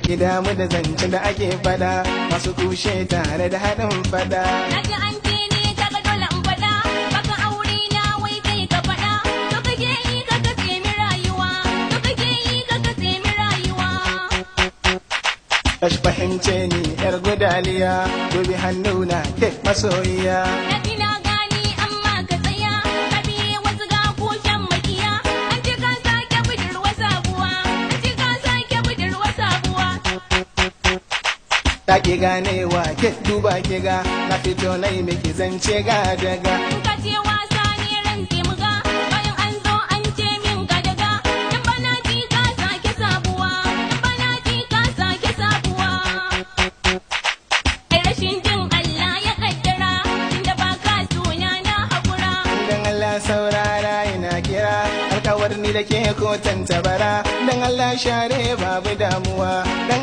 ki damu da zancen da ake fada masu kushe tare da haɗin fada. Naji an ce ne kaga dole in fada baka aure na wai kai ka fada to kake yi ka katse mi rayuwa to kake yi ka katse mi rayuwa. Kashi fahimce ni yar gudaliya dubi hannuna ke masoyiya. Naji na gani amma ka tsaya ka biye wasu ga kushen makiya an ce ka sake budurwa sabuwa an ce ka sake budurwa sabuwa. Ta ki ganewa ke duba ki ga na fito na yi miki zance ga daga. In ka ce wasa ne ran muga bayan an zo an ce min ka daga in bana ji ka sake sabuwa in bana ji ka sake sabuwa. Ai rashin jin Allah ya kaddara inda ba ka suna na haƙura. Dan Allah saurara ina kira alkawar ni da ke ko tantabara dan Allah share babu damuwa dan